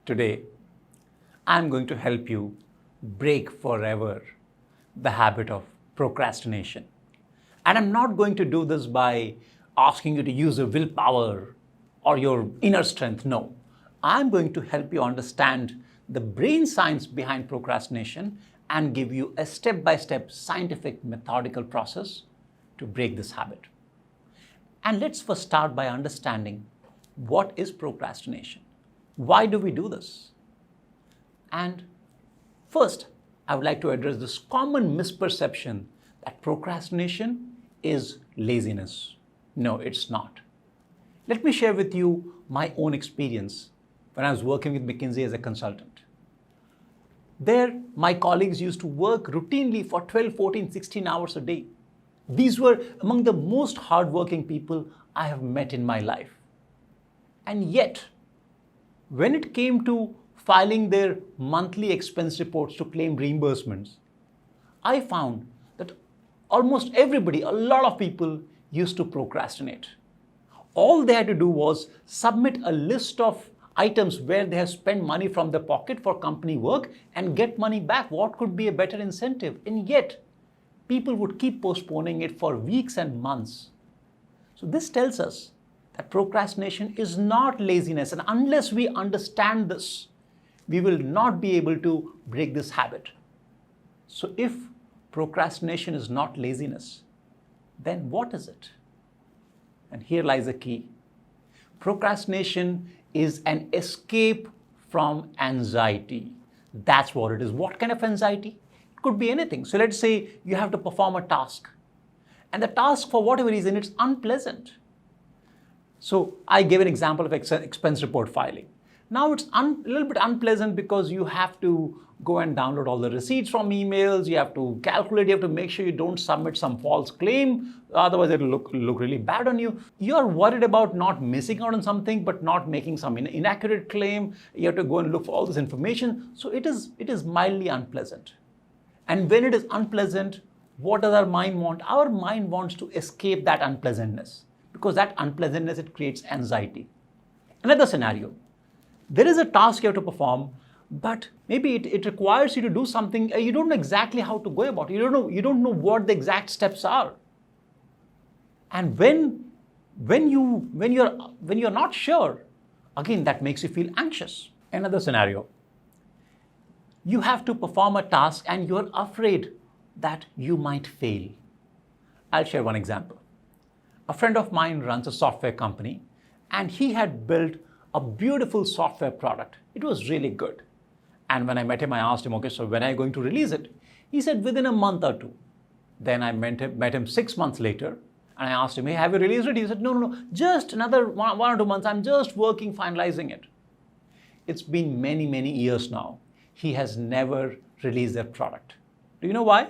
Today, I'm going to help you break forever the habit of procrastination. And I'm not going to do this by asking you to use your willpower or your inner strength. No, I'm going to help you understand the brain science behind procrastination and give you a step-by-step scientific methodical process to break this habit. And let's first start by understanding what is procrastination? Why do we do this? And first, I would like to address this common misperception that procrastination is laziness. No, it's not. Let me share with you my own experience when I was working with McKinsey as a consultant. There, my colleagues used to work routinely for 12, 14, 16 hours a day. These were among the most hardworking people I have met in my life. And yet, when it came to filing their monthly expense reports to claim reimbursements, I found that almost everybody, a lot of people, used to procrastinate. All they had to do was submit a list of items where they have spent money from their pocket for company work and get money back. What could be a better incentive? And yet, people would keep postponing it for weeks and months. So this tells us that procrastination is not laziness. And unless we understand this, we will not be able to break this habit. So if procrastination is not laziness, then what is it? And here lies the key. Procrastination is an escape from anxiety. That's what it is. What kind of anxiety? It could be anything. So let's say you have to perform a task. And the task, for whatever reason, it's unpleasant. So I gave an example of expense report filing. Now it's a little bit unpleasant because you have to go and download all the receipts from emails, you have to calculate, you have to make sure you don't submit some false claim, otherwise it'll look really bad on you. You're worried about not missing out on something, but not making some inaccurate claim. You have to go and look for all this information. So it is mildly unpleasant. And when it is unpleasant, what does our mind want? Our mind wants to escape that unpleasantness, because that unpleasantness, it creates anxiety. Another scenario. There is a task you have to perform, but maybe it requires you to do something you don't know exactly how to go about. You don't know what the exact steps are. And when you're not sure, again, that makes you feel anxious. Another scenario. You have to perform a task and you're afraid that you might fail. I'll share one example. A friend of mine runs a software company and he had built a beautiful software product. It was really good. And when I met him, I asked him, okay, so when are you going to release it? He said within a month or two. Then I met him 6 months later and I asked him, hey, have you released it? He said, no, just another one or 2 months. I'm just working, finalizing it. It's been many, many years now. He has never released that product. Do you know why?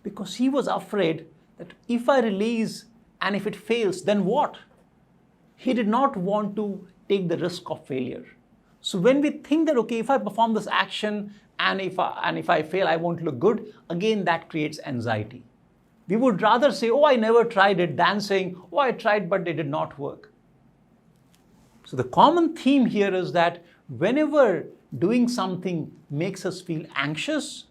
Because he was afraid that if I release and if it fails, then what? He did not want to take the risk of failure. So when we think that, okay, if I perform this action and if I fail, I won't look good, again, that creates anxiety. We would rather say, oh, I never tried it, than saying, oh, I tried, but it did not work. So the common theme here is that whenever doing something makes us feel anxious,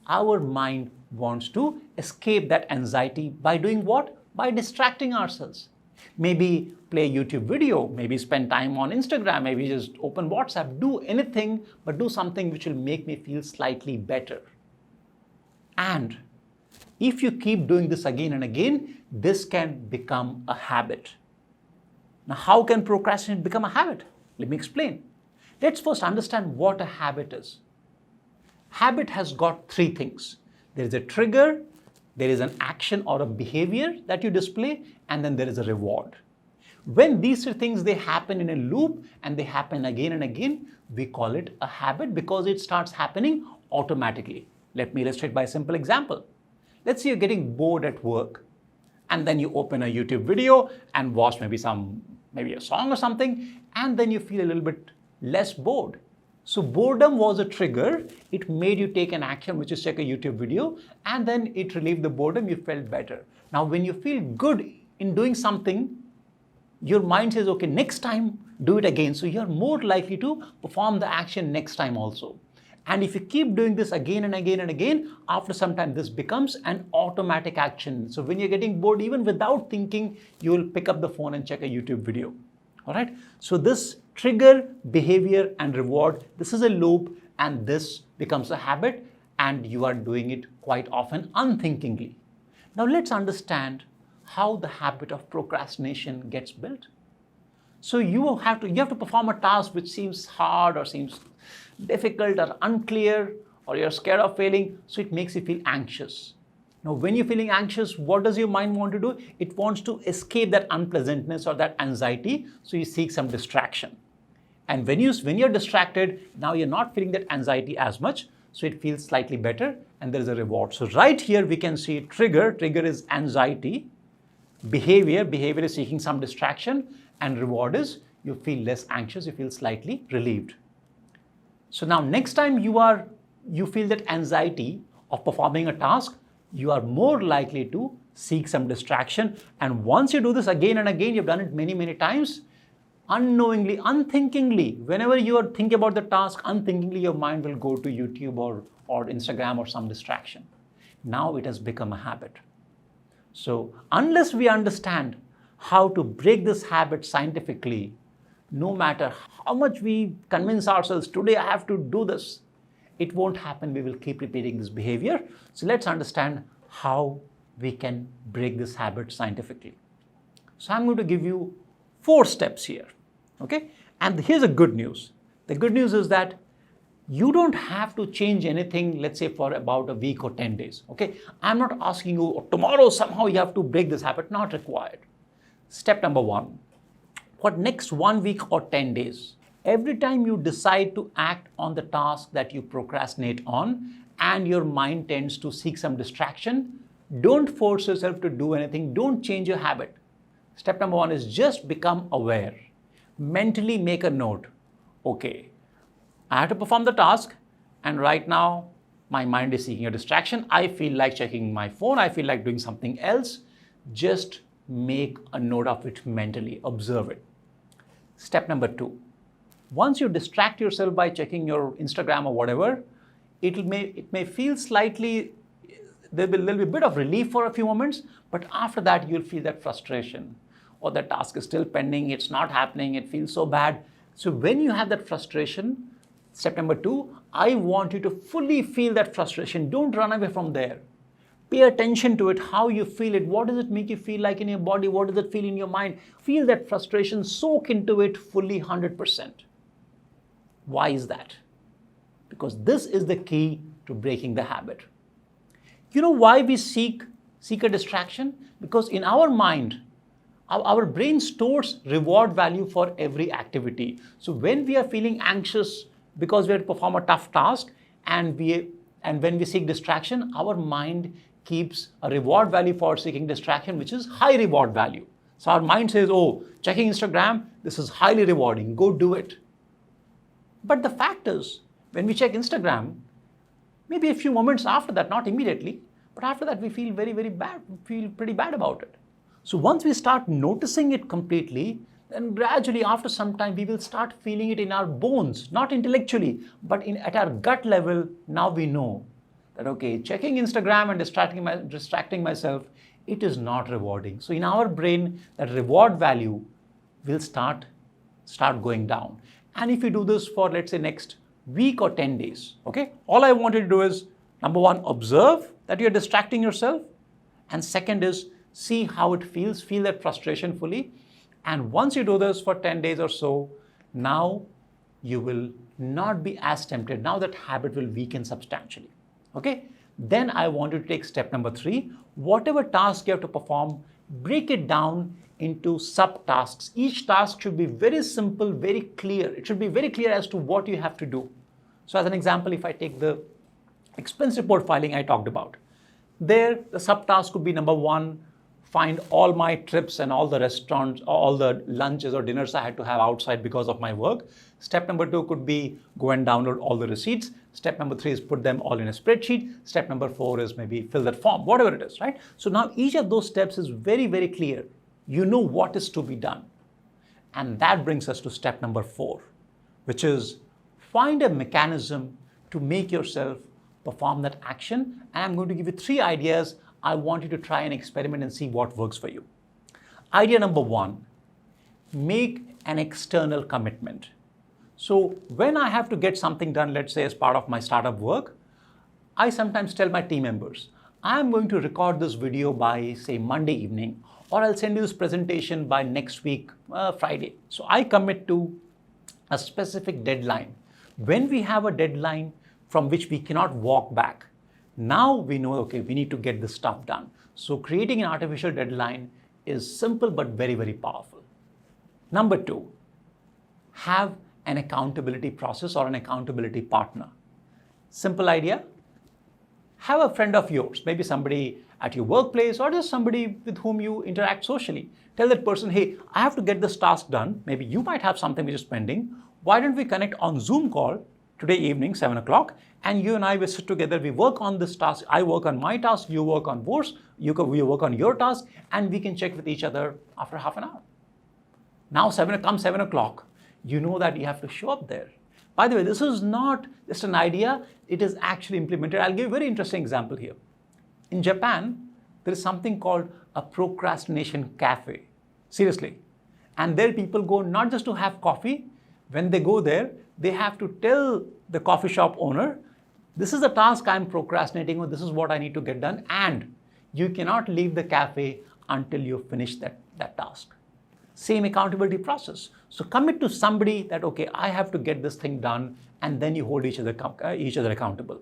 our mind wants to escape that anxiety by doing what? By distracting ourselves. Maybe play a YouTube video, maybe spend time on Instagram, maybe just open WhatsApp, do anything, but do something which will make me feel slightly better. And if you keep doing this again and again, this can become a habit. Now, how can procrastination become a habit? Let me explain. Let's first understand what a habit is. Habit has got 3 things. There is a trigger, there is an action or a behavior that you display, and then there is a reward. When these 3 things, they happen in a loop and they happen again and again, we call it a habit because it starts happening automatically. Let me illustrate by a simple example. Let's say you're getting bored at work and then you open a YouTube video and watch maybe a song or something, and then you feel a little bit less bored. So boredom was a trigger. It made you take an action, which is check a YouTube video, and then it relieved the boredom. You felt better. Now, when you feel good in doing something, your mind says, okay, next time, do it again. So you're more likely to perform the action next time also. And if you keep doing this again and again and again, after some time, this becomes an automatic action. So when you're getting bored, even without thinking, you will pick up the phone and check a YouTube video. All right. So this trigger, behavior, and reward, this is a loop, and this becomes a habit, and you are doing it quite often unthinkingly. Now let's understand how the habit of procrastination gets built. So you have to perform a task which seems hard or seems difficult or unclear, or you're scared of failing, so it makes you feel anxious. Now, when you're feeling anxious, what does your mind want to do? It wants to escape that unpleasantness or that anxiety, so you seek some distraction. And when you're distracted, now you're not feeling that anxiety as much, so it feels slightly better, and there is a reward. So right here we can see trigger is anxiety, behavior is seeking some distraction, and reward is you feel less anxious, you feel slightly relieved. So now next time you feel that anxiety of performing a task, you are more likely to seek some distraction. And once you do this again and again, you've done it many, many times, unknowingly, unthinkingly, whenever you are thinking about the task, unthinkingly your mind will go to YouTube or Instagram or some distraction. Now it has become a habit. So unless we understand how to break this habit scientifically, no matter how much we convince ourselves, today I have to do this, it won't happen. We will keep repeating this behavior. So let's understand how we can break this habit scientifically. So I'm going to give you 4 steps here. Okay? And here's the good news. The good news is that you don't have to change anything, let's say for about a week or 10 days. Okay? I'm not asking you, oh, tomorrow somehow you have to break this habit. Not required. Step number 1. For next 1 week or 10 days, every time you decide to act on the task that you procrastinate on and your mind tends to seek some distraction, don't force yourself to do anything. Don't change your habit. Step number 1 is just become aware. Mentally make a note. Okay, I have to perform the task, and right now my mind is seeking a distraction. I feel like checking my phone. I feel like doing something else. Just make a note of it mentally. Observe it. Step number 2. Once you distract yourself by checking your Instagram or whatever, it may feel slightly, there'll be a bit of relief for a few moments, but after that you'll feel that frustration, or the task is still pending, it's not happening, it feels so bad. So when you have that frustration, step number 2, I want you to fully feel that frustration. Don't run away from there. Pay attention to it, how you feel it. What does it make you feel like in your body? What does it feel in your mind? Feel that frustration, soak into it fully 100%. Why is that? Because this is the key to breaking the habit. You know why we seek a distraction? Because in our mind, our brain stores reward value for every activity. So when we are feeling anxious because we have to perform a tough task, and when we seek distraction, our mind keeps a reward value for seeking distraction, which is high reward value. So our mind says, oh, checking Instagram, this is highly rewarding, go do it. But the fact is, when we check Instagram, maybe a few moments after that, not immediately, but after that we feel very, very bad, feel pretty bad about it. So once we start noticing it completely, then gradually after some time we will start feeling it in our bones, not intellectually, but at our gut level. Now we know that, okay, checking Instagram and distracting myself, it is not rewarding. So in our brain, that reward value will start going down. And if you do this for, let's say, next week or 10 days, okay, all I want you to do is, number 1, observe that you're distracting yourself. And second is, see how it feels, feel that frustration fully. And once you do this for 10 days or so, now you will not be as tempted. Now that habit will weaken substantially. Okay? Then I want you to take step number 3. Whatever task you have to perform, break it down into subtasks. Each task should be very simple, very clear. It should be very clear as to what you have to do. So as an example, if I take the expense report filing I talked about, there the subtask could be number 1, find all my trips and all the restaurants, all the lunches or dinners I had to have outside because of my work. Step number 2 could be go and download all the receipts. Step number 3 is put them all in a spreadsheet. Step number 4 is maybe fill that form, whatever it is, right? So now each of those steps is very, very clear. You know what is to be done. And that brings us to step number 4, which is find a mechanism to make yourself perform that action. And I'm going to give you 3 ideas. I want you to try and experiment and see what works for you. Idea number 1, make an external commitment. So when I have to get something done, let's say as part of my startup work, I sometimes tell my team members, I'm going to record this video by, say, Monday evening, or I'll send you this presentation by next week, Friday. So I commit to a specific deadline. When we have a deadline from which we cannot walk back, now we know, okay, we need to get this stuff done. So creating an artificial deadline is simple but very, very powerful. Number 2, have an accountability process or an accountability partner. Simple idea. Have a friend of yours, maybe somebody at your workplace or just somebody with whom you interact socially. Tell that person, hey, I have to get this task done. Maybe you might have something which is pending. Why don't we connect on Zoom call today evening, 7 o'clock, and you and I will sit together. We work on this task. I work on my task. You work on yours. You work on your task, and we can check with each other after half an hour. Now, 7 o'clock, you know that you have to show up there. By the way, this is not just an idea, it is actually implemented. I'll give you a very interesting example here. In Japan, there is something called a procrastination cafe. Seriously. And there people go not just to have coffee. When they go there, they have to tell the coffee shop owner, this is the task I'm procrastinating on, this is what I need to get done, and you cannot leave the cafe until you finish that task. Same accountability process. So commit to somebody that, okay, I have to get this thing done, and then you hold each other accountable.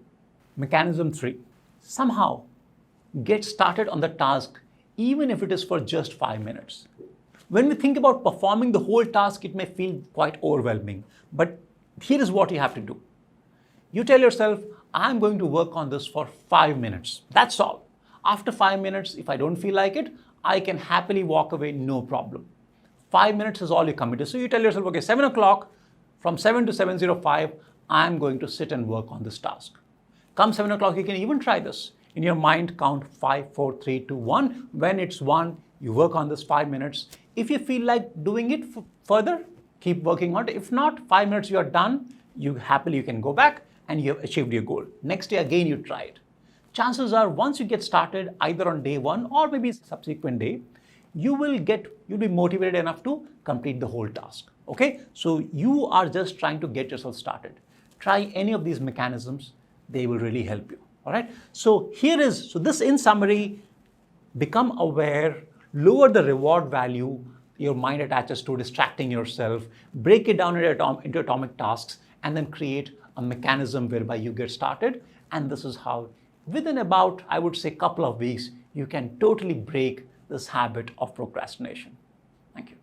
Mechanism 3, somehow get started on the task, even if it is for just 5 minutes. When we think about performing the whole task, it may feel quite overwhelming, but here is what you have to do. You tell yourself, I'm going to work on this for 5 minutes. That's all. After 5 minutes, if I don't feel like it, I can happily walk away, no problem. 5 minutes is all you commit to. So you tell yourself, okay, 7 o'clock, from 7 to 7:05, I'm going to sit and work on this task. Come 7 o'clock, you can even try this. In your mind, count 5, 4, 3, 2, 1. When it's 1, you work on this 5 minutes. If you feel like doing it further, keep working on it. If not, 5 minutes, you are done. You can go back and you have achieved your goal. Next day, again, you try it. Chances are, once you get started, either on day 1 or maybe subsequent day, you'll be motivated enough to complete the whole task. Okay? So you are just trying to get yourself started. Try any of these mechanisms. They will really help you. All right? So this in summary, become aware, lower the reward value your mind attaches to distracting yourself, break it down into atomic tasks, and then create a mechanism whereby you get started. And this is how, within about, I would say, couple of weeks, you can totally break this habit of procrastination. Thank you.